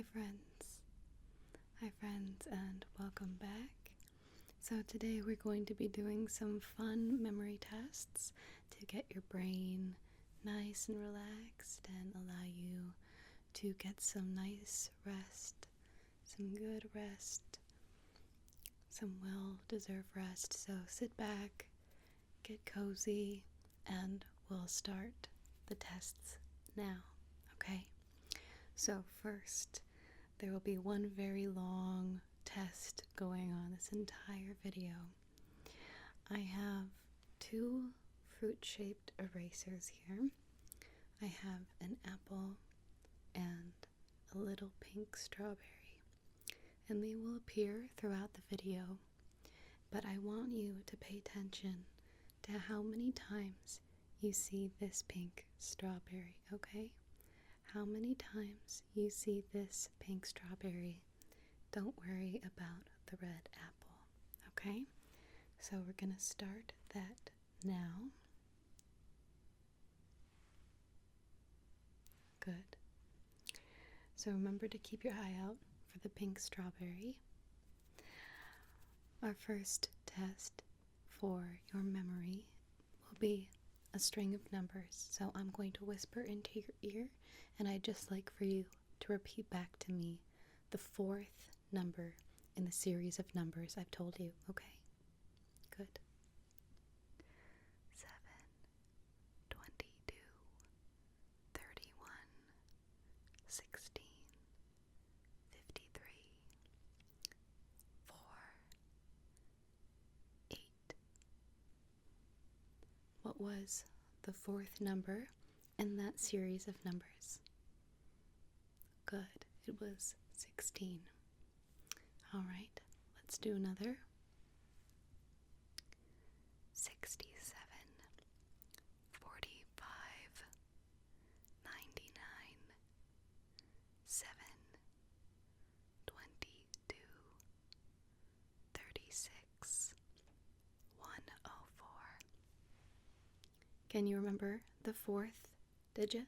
Hi friends. Hi friends and welcome back. So today we're going to be doing some fun memory tests to get your brain nice and relaxed and allow you to get some nice rest, some good rest, some well-deserved rest. So sit back, get cozy, and we'll start the tests now, okay? So first, there will be one very long test going on this entire video. I have two fruit-shaped erasers here. I have an apple and a little pink strawberry, and they will appear throughout the video, but I want you to pay attention to how many times you see this pink strawberry, okay? How many times you see this pink strawberry. Don't worry about the red apple, okay? So we're going to start that now. Good. So remember to keep your eye out for the pink strawberry. Our first test for your memory will be a string of numbers. So I'm going to whisper into your ear, and I'd just like for you to repeat back to me the fourth number in the series of numbers I've told you, okay? Good. 7, 22, 31, 16, 53, 4, 8. What was the fourth number in that series of numbers? Good. It was 16. All right, let's do another. 67, 45, 99, 7, 22, 36, 104. Can you remember the fourth digit?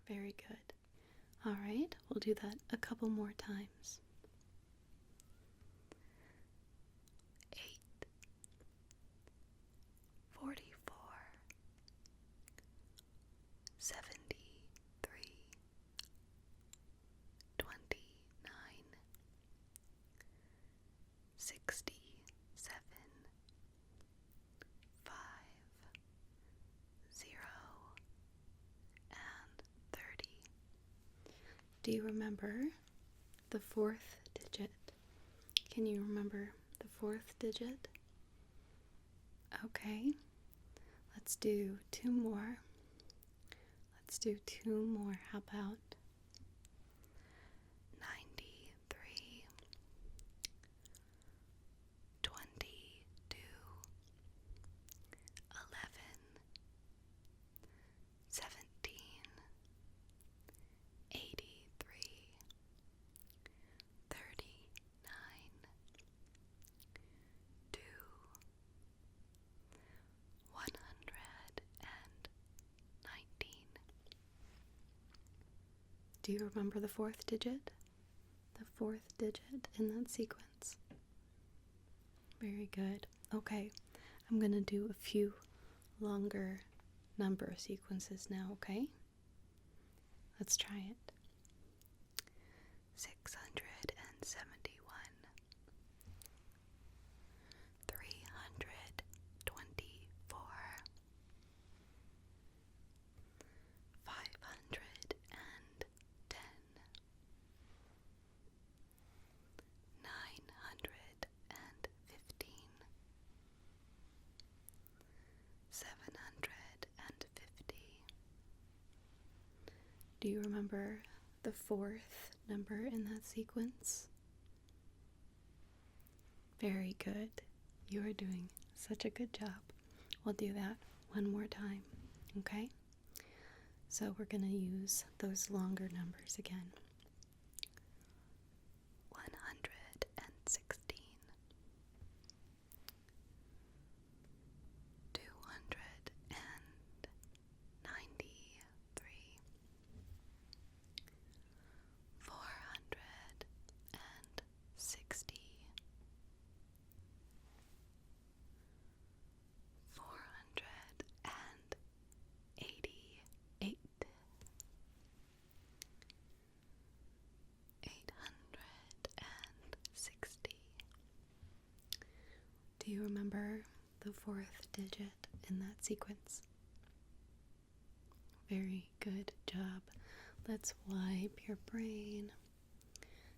Very good. All right, we'll do that a couple more times. 8, 44, 73, 29, 67, 5, 0, and 30. Do you remember the fourth digit? Can you remember the fourth digit? Okay, let's do two more. Let's do two more. How about 93, 22, 11, 17, 83, 39, 2, 119. Do you remember the fourth digit? The fourth digit in that sequence. Very good. Okay, I'm going to do a few longer number sequences now, okay? Let's try it. 671, 324, 510, 915, 750. Do you remember the fourth number in that sequence? Very good. You are doing such a good job. We'll do that one more time, okay? So we're going to use those longer numbers again. 116, 293, you remember the fourth digit in that sequence? Very good job. Let's wipe your brain.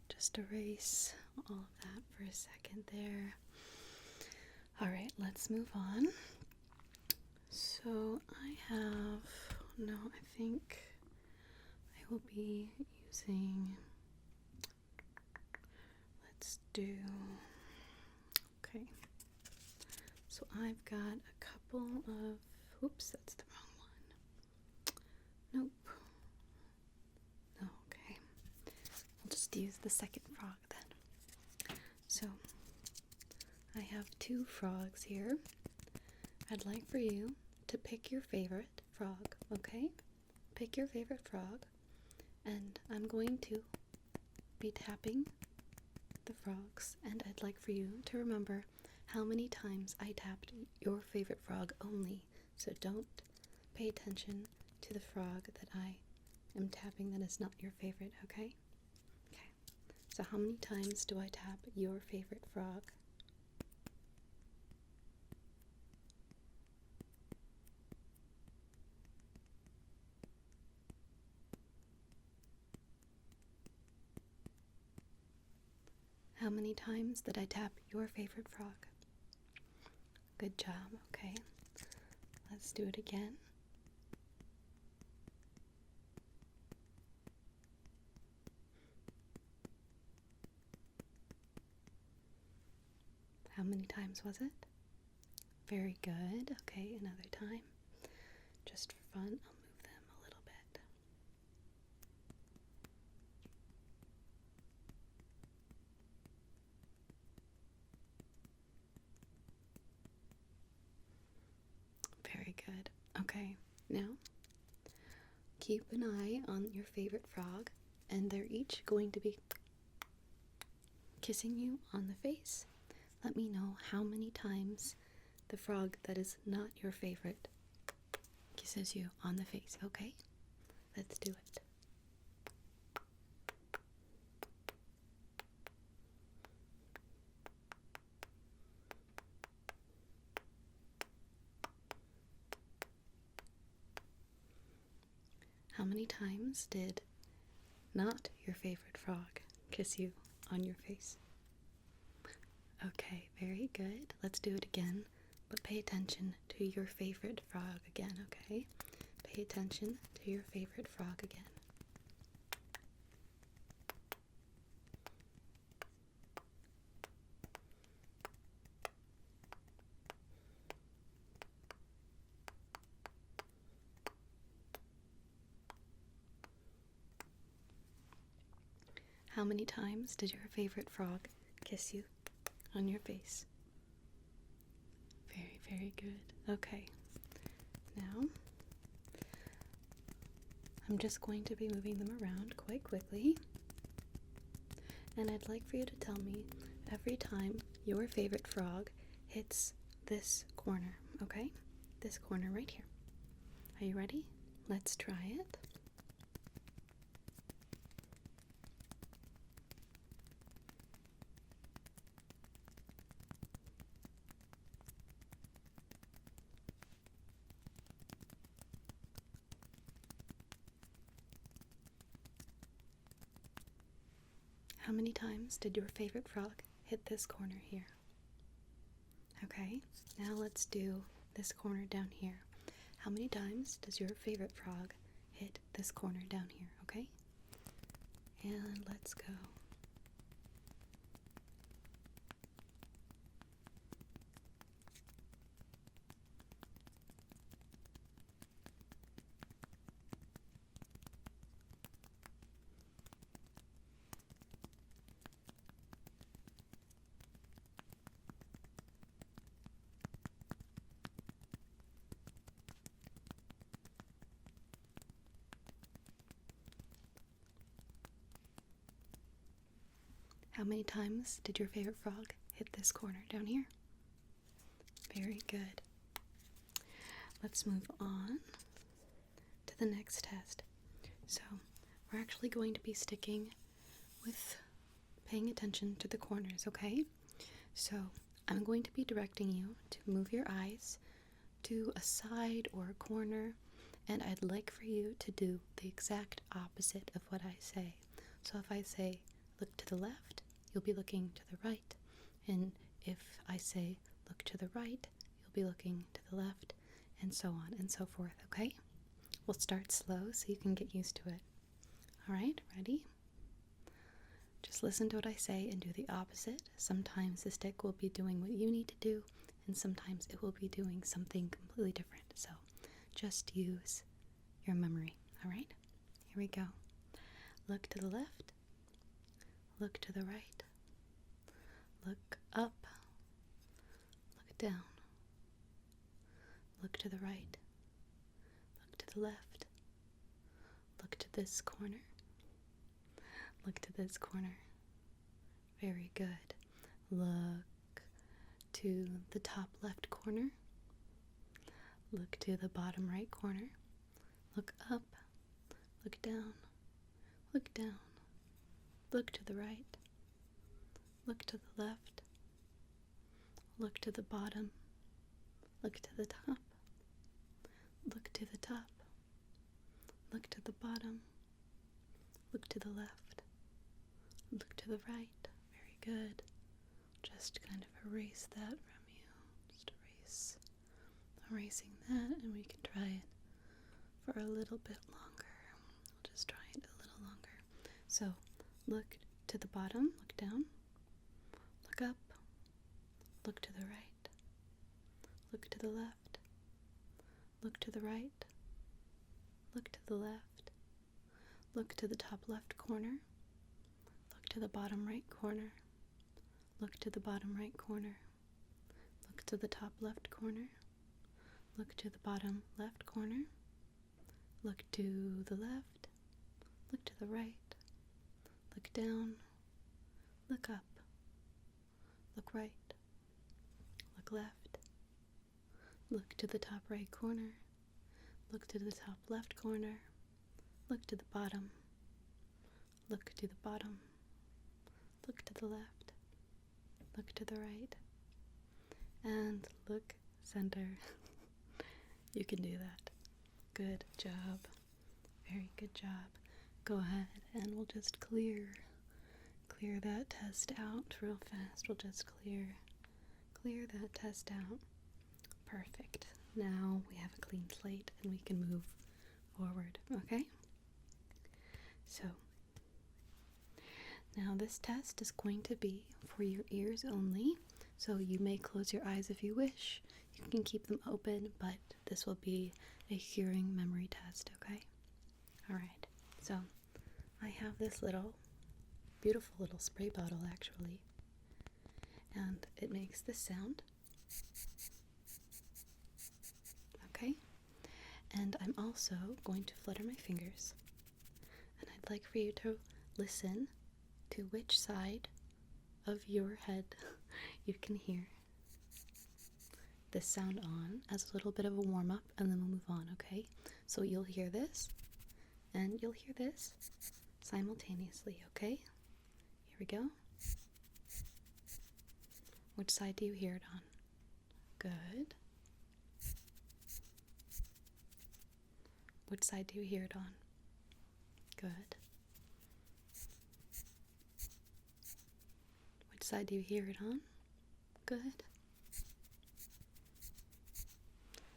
Just erase all of that for a second there. Alright, let's move on. So I think I will be using, okay. So I've got a couple of, oops, that's the wrong one. Nope. Okay. I'll just use the second frog then. So I have two frogs here. I'd like for you to pick your favorite frog, okay? Pick your favorite frog, and I'm going to be tapping the frogs, and I'd like for you to remember how many times I tapped your favorite frog only. So don't pay attention to the frog that I am tapping that is not your favorite, okay? Okay. So how many times do I tap your favorite frog? How many times did I tap your favorite frog? Good job, okay. Let's do it again. How many times was it? Very good. Okay, another time. Just for fun, I'll move them a little bit. Very good. Okay, now keep an eye on your favorite frog, and they're each going to be kissing you on the face. Let me know how many times the frog that is not your favorite kisses you on the face, okay? Let's do it. How many times did not your favorite frog kiss you on your face? Okay, very good. Let's do it again, but pay attention to your favorite frog again, okay? Pay attention to your favorite frog again. How many times did your favorite frog kiss you on your face? Very, very good. Okay. Now, I'm just going to be moving them around quite quickly. And I'd like for you to tell me every time your favorite frog hits this corner, okay? This corner right here. Are you ready? Let's try it. How many times did your favorite frog hit this corner here? Okay, now let's do this corner down here. How many times does your favorite frog hit this corner down here, okay? And let's go. How many times did your favorite frog hit this corner down here? Very good. Let's move on to the next test. So, we're actually going to be sticking with paying attention to the corners, okay? So, I'm going to be directing you to move your eyes to a side or a corner, and I'd like for you to do the exact opposite of what I say. So if I say look to the left, you'll be looking to the right, and if I say look to the right, you'll be looking to the left, and so on and so forth, okay? We'll start slow so you can get used to it. Alright, ready? Just listen to what I say and do the opposite. Sometimes the stick will be doing what you need to do, and sometimes it will be doing something completely different. So just use your memory. Alright, here we go. Look to the left, look to the right, look up, look down, look to the right, look to the left, look to this corner, look to this corner. Very good. Look to the top left corner, look to the bottom right corner, look up, look down, look down, look to the right, look to the left, look to the bottom, look to the top, look to the top, look to the bottom, look to the left, look to the right. Very good. Just kind of erase that from you. Just erasing that, and we can try it for a little bit longer. We'll just try it a little longer. So look to the bottom, look down, look up, look to the right, look to the left, look to the right, look to the left, look to the top left corner, look to the bottom right corner, look to the bottom right corner, look to the top left corner, look to the bottom left corner, look to the left, look to the right, look down, look up, look right, look left, look to the top right corner, look to the top left corner, look to the bottom, look to the bottom, look to the left, look to the right, and look center. You can do that. Good job. Very good job. Go ahead and we'll just clear that test out real fast. We'll just clear that test out. Perfect. Now we have a clean slate and we can move forward, okay? So now this test is going to be for your ears only, so you may close your eyes if you wish. You can keep them open, but this will be a hearing memory test, okay? Alright, so I have this beautiful little spray bottle actually, and it makes this sound, okay? And I'm also going to flutter my fingers, and I'd like for you to listen to which side of your head you can hear this sound on as a little bit of a warm-up, and then we'll move on, okay? So you'll hear this, and you'll hear this simultaneously, okay? Here we go. Which side do you hear it on? Good. Which side do you hear it on? Good. Which side do you hear it on? Good.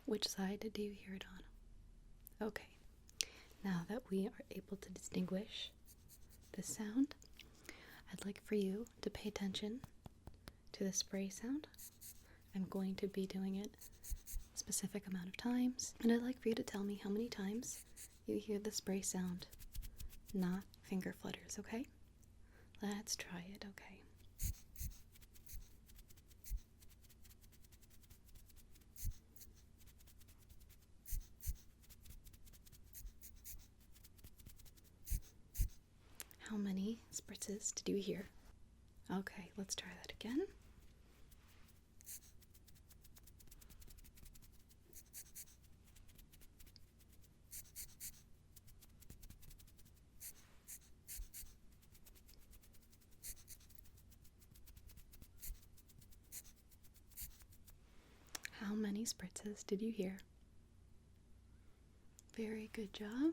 Which side do you hear it on? Okay. Now that we are able to distinguish the sound, I'd like for you to pay attention to the spray sound. I'm going to be doing it a specific amount of times, and I'd like for you to tell me how many times you hear the spray sound, not finger flutters, okay? Let's try it, okay? How many spritzes did you hear? Okay, let's try that again. many spritzes did you hear? Very good job.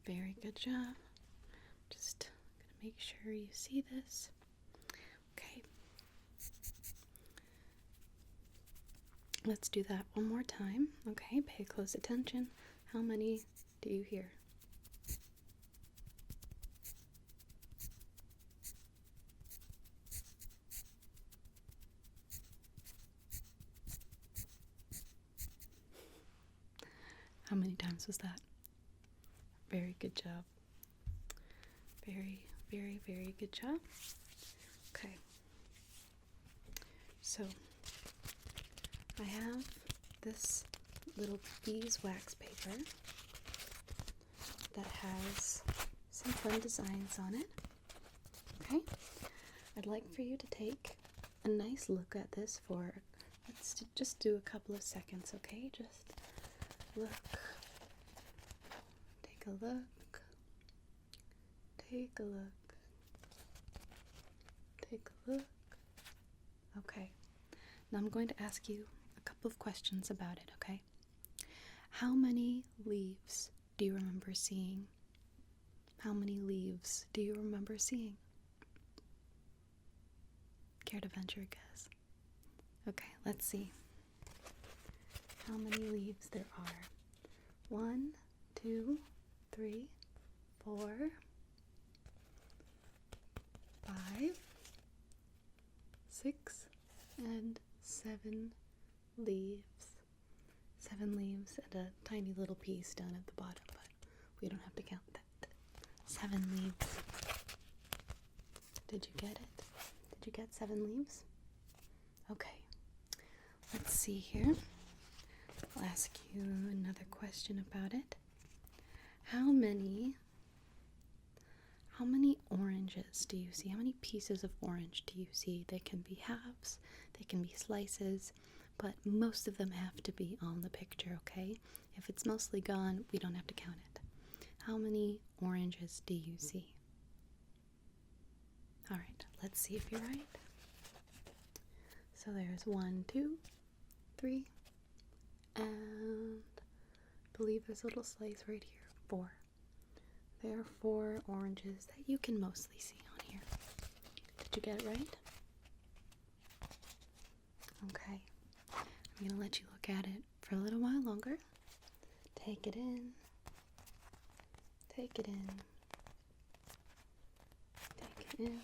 Very good job. Just gonna make sure you see this. Okay. Let's do that one more time. Okay, pay close attention. How many do you hear? How many times was that? Very good job. Very, very, very good job. Okay. So, I have this little beeswax paper that has some fun designs on it. Okay? I'd like for you to take a nice look at this for, let's just do a couple of seconds, okay? Just look. Take a look. Take a look. Take a look. Okay. Now I'm going to ask you a couple of questions about it, okay? How many leaves do you remember seeing? How many leaves do you remember seeing? Care to venture a guess? Okay, let's see. How many leaves there are? 1, 2, 3, 4, 5, 6, and 7 leaves. 7 leaves and a tiny little piece down at the bottom, but we don't have to count that. 7 leaves. Did you get it? Did you get 7 leaves? Okay. Let's see here. I'll ask you another question about it. How many oranges do you see? How many pieces of orange do you see? They can be halves, they can be slices, but most of them have to be on the picture, okay? If it's mostly gone, we don't have to count it. How many oranges do you see? Alright, let's see if you're right. So there's 1, 2, 3, and I believe there's a little slice right here. 4. There are 4 oranges that you can mostly see on here. Did you get it right? Okay. I'm going to let you look at it for a little while longer. Take it in. Take it in. Take it in.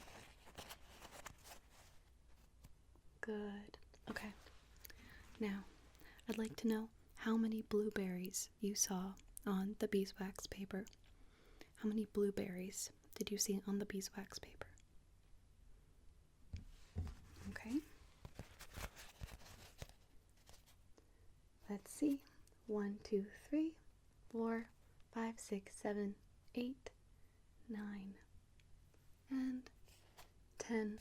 Good. Okay. Now, I'd like to know how many blueberries you saw on the beeswax paper. How many blueberries did you see on the beeswax paper? Okay. Let's see. 1, 2, 3, 4, 5, 6, 7, 8, 9, and 10.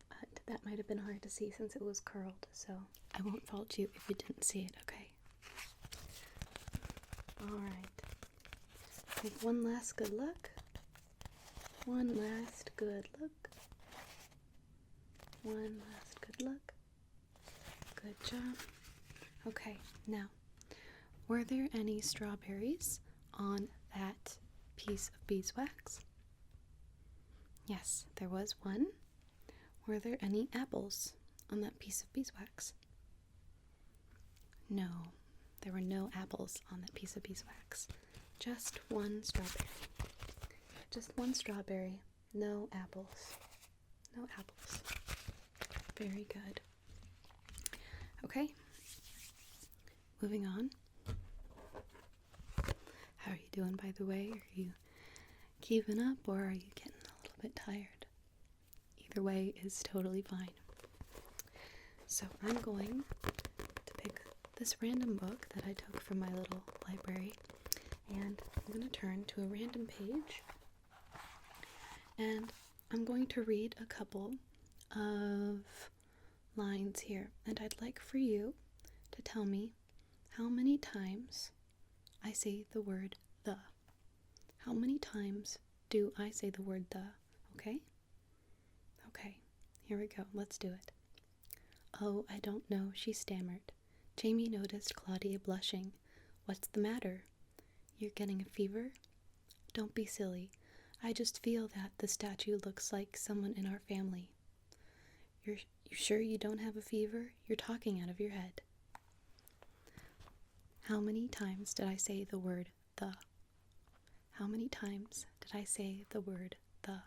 But that might have been hard to see since it was curled, so I won't fault you if you didn't see it, okay? Alright. Take one last good look. One last good look. One last good look. Good job. Okay, now, were there any strawberries on that piece of beeswax? Yes, there was one. Were there any apples on that piece of beeswax? No, there were no apples on that piece of beeswax. Just one strawberry. Just one strawberry. No apples. No apples. Very good. Okay. Moving on. How are you doing, by the way? Are you keeping up, or are you getting a little bit tired? Either way is totally fine. So I'm going to pick this random book that I took from my little library, and I'm going to turn to a random page, and I'm going to read a couple of lines here, and I'd like for you to tell me how many times I say the word the. How many times do I say the word the, okay? Okay, here we go, let's do it. Oh, I don't know, she stammered. Jamie noticed Claudia blushing. What's the matter? You're getting a fever? Don't be silly. I just feel that the statue looks like someone in our family. You sure you don't have a fever? You're talking out of your head. How many times did I say the word the? How many times did I say the word the?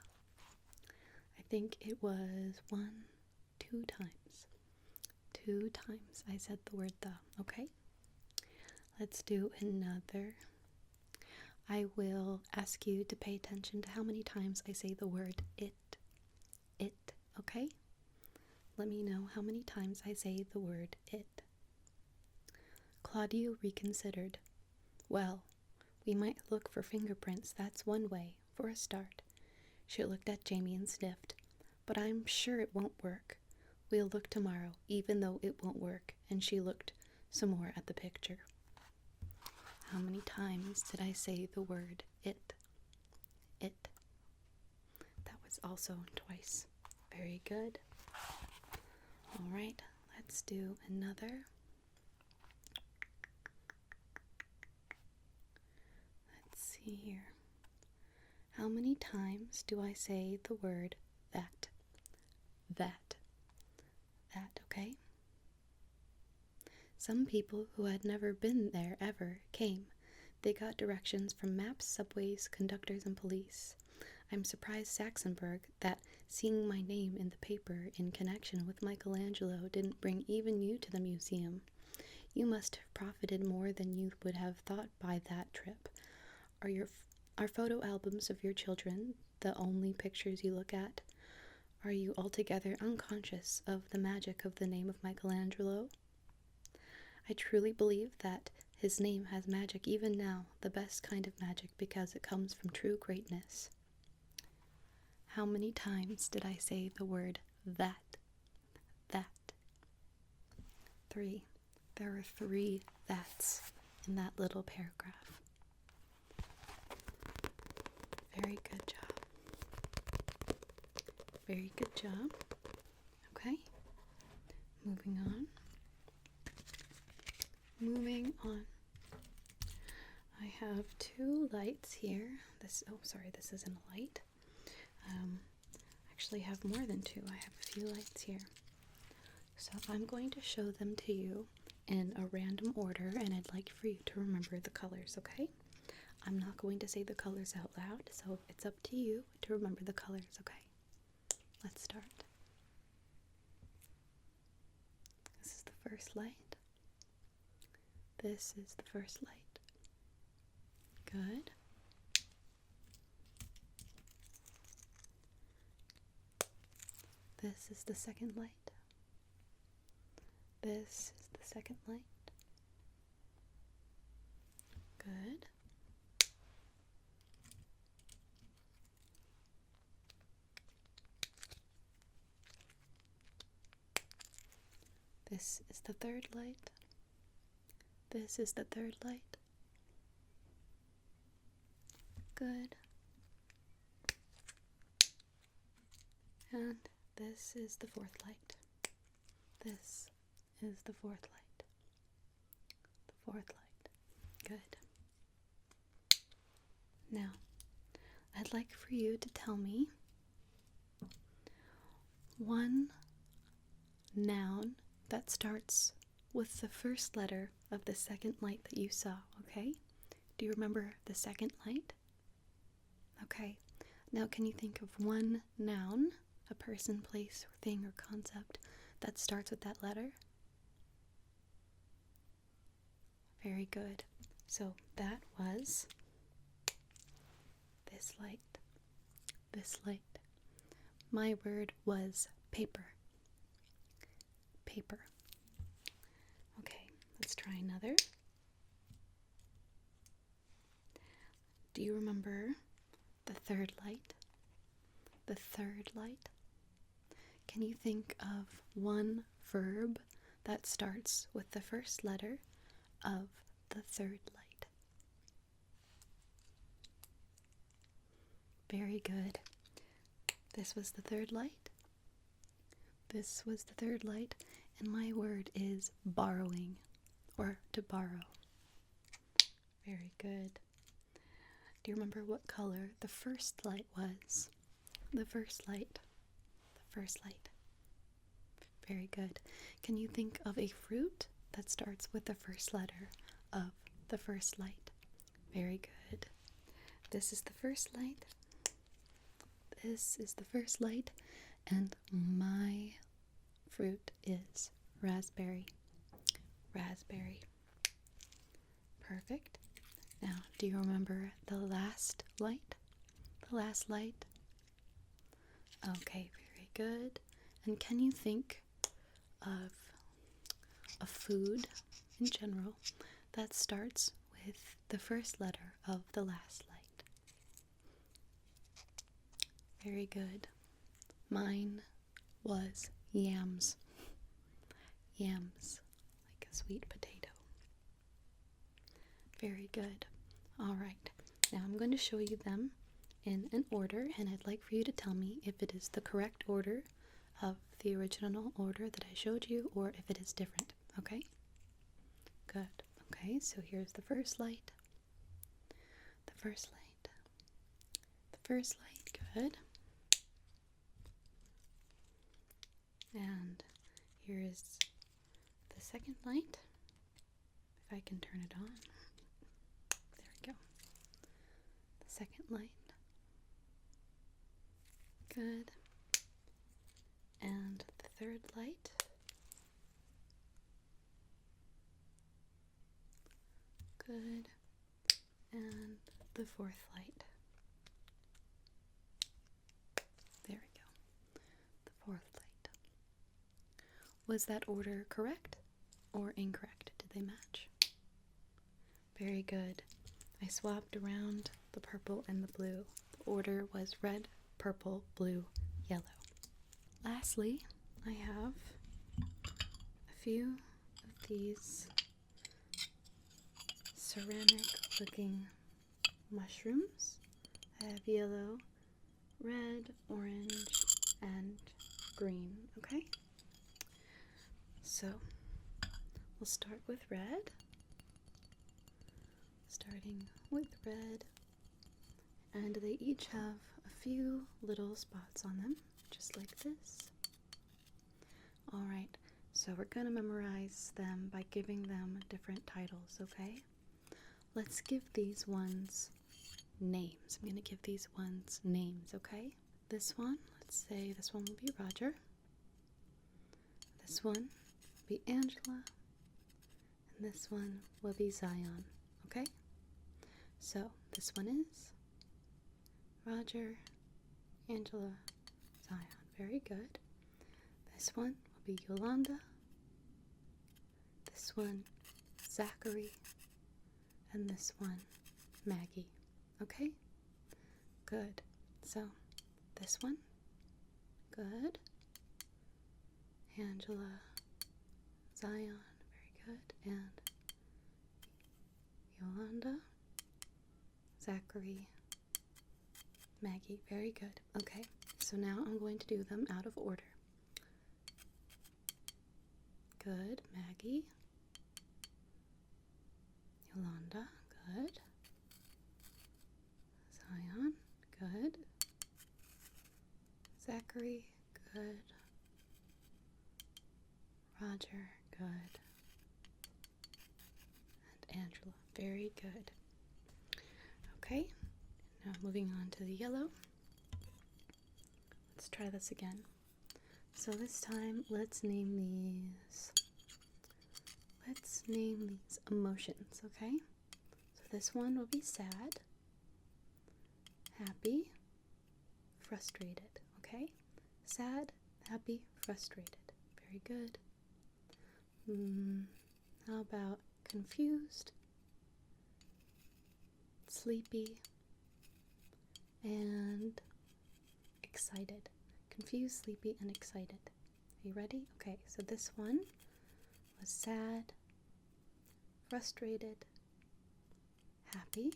I think it was 2 times. 2 times I said the word the, okay? Let's do another. I will ask you to pay attention to how many times I say the word it. It, okay? Let me know how many times I say the word it. Claudia reconsidered. Well, we might look for fingerprints, that's one way, for a start. She looked at Jamie and sniffed. But I'm sure it won't work. We'll look tomorrow, even though it won't work, and she looked some more at the picture. How many times did I say the word it? It. That was also twice. Very good. All right, let's do another. Let's see here. How many times do I say the word that? That. That, okay? Some people who had never been there ever came. They got directions from maps, subways, conductors, and police. I'm surprised, Saxonburg, that seeing my name in the paper in connection with Michelangelo didn't bring even you to the museum. You must have profited more than you would have thought by that trip. Are photo albums of your children the only pictures you look at? Are you altogether unconscious of the magic of the name of Michelangelo? I truly believe that his name has magic even now, the best kind of magic because it comes from true greatness. How many times did I say the word that? That. 3. There were 3 that's in that little paragraph. Very good job. Very good job. Okay. Moving on. I have 2 lights here. This isn't a light. Actually have more than 2. I have a few lights here. So I'm going to show them to you in a random order, and I'd like for you to remember the colors, okay? I'm not going to say the colors out loud, so it's up to you to remember the colors, okay? Let's start. This is the first light. This is the first light. Good. This is the second light. This is the second light. Good. This is the third light. This is the third light. Good. And this is the fourth light. This is the fourth light. The fourth light. Good. Now, I'd like for you to tell me one noun that starts with the first letter of the second light that you saw, okay? Do you remember the second light? Okay. Now, can you think of one noun, a person, place, or thing, or concept that starts with that letter? Very good. So that was this light. This light. My word was paper. Paper. Okay, let's try another. Do you remember the third light? The third light? Can you think of one verb that starts with the first letter of the third light? Very good. This was the third light. This was the third light, and my word is borrowing. or to borrow? Very good. Do you remember what color the first light was? The first light. The first light. Very good. Can you think of a fruit that starts with the first letter of the first light? Very good. This is the first light. This is the first light. And my fruit is raspberry. Raspberry. Perfect. Now, do you remember the last light? The last light? Okay, very good. And can you think of a food in general that starts with the first letter of the last light? Very good. Mine was yams. Yams, like a sweet potato. Very good. All right. Now I'm going to show you them in an order, and I'd like for you to tell me if it is the correct order of the original order that I showed you, or if it is different. Okay? Good. Okay, so here's the first light. The first light. The first light. Good. And here is the second light. If I can turn it on. There we go. The second light. Good. And the third light. Good. And the fourth light. There we go. The fourth light. Was that order correct or incorrect? Did they match? Very good. I swapped around the purple and the blue. The order was red, purple, blue, yellow. Lastly, I have a few of these ceramic looking mushrooms. I have yellow, red, orange, and green, okay? So, we'll start with red. Starting with red. And they each have a few little spots on them, just like this. Alright, so we're going to memorize them by giving them different titles, okay? Let's give these ones names. I'm going to give these ones names, okay? This one, let's say this one will be Roger. This one will be Angela. And this one will be Zion, okay? So, this one is Roger, Angela, Zion. Very good. This one will be Yolanda. This one, Zachary. And this one, Maggie. Okay? Good. So, this one. Good. Angela, Zion. Very good. And Yolanda, Zachary, Maggie. Very good. Okay, so now I'm going to do them out of order. Good. Maggie, Yolanda. Good. Zion. Good. Zachary. Good. Roger. Good. And Angela. Very good. Okay, now moving on to the yellow. Let's try this again. So this time, let's name these emotions, okay? So this one will be sad, happy, frustrated, okay? Sad, happy, frustrated. Very good. How about confused, sleepy, and excited? Confused, sleepy, and excited. Are you ready? Okay, so this one was sad, frustrated, happy,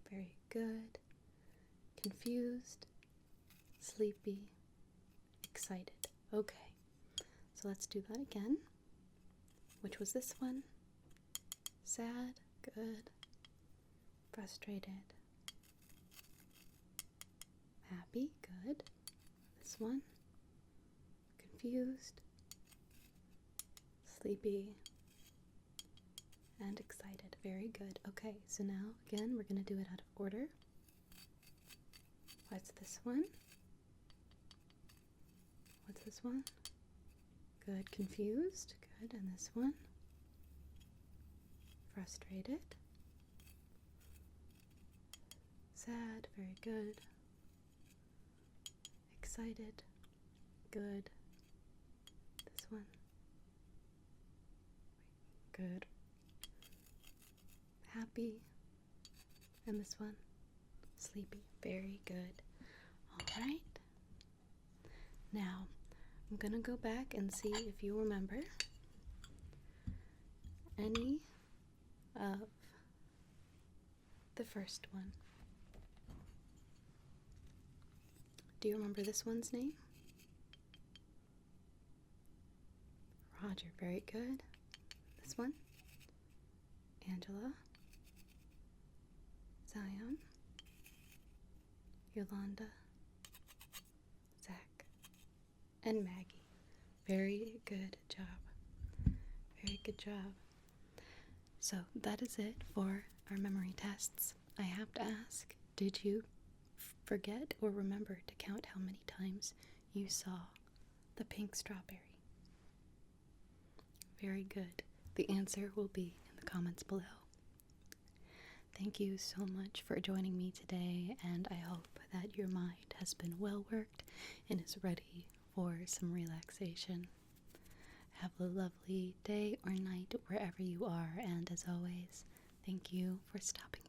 very good, confused, sleepy, excited. Okay, so let's do that again. Which was this one? Sad, good. Frustrated. Happy, good. This one. Confused. Sleepy. And excited. Very good. Okay, so now again we're going to do it out of order. What's this one? What's this one? Good. Confused. Good. And this one? Frustrated. Sad. Very good. Excited. Good. This one? Good. Happy. And this one? Sleepy. Very good. Alright. Now, I'm gonna go back and see if you remember any of the first one. Do you remember this one's name? Roger. Very good. This one? Angela. Zion, Yolanda, Zach, and Maggie. Very good job. Very good job. So that is it for our memory tests. I have to ask, did you forget or remember to count how many times you saw the pink strawberry? Very good. The answer will be in the comments below. Thank you so much for joining me today, and I hope that your mind has been well worked and is ready for some relaxation. Have a lovely day or night wherever you are, and as always, thank you for stopping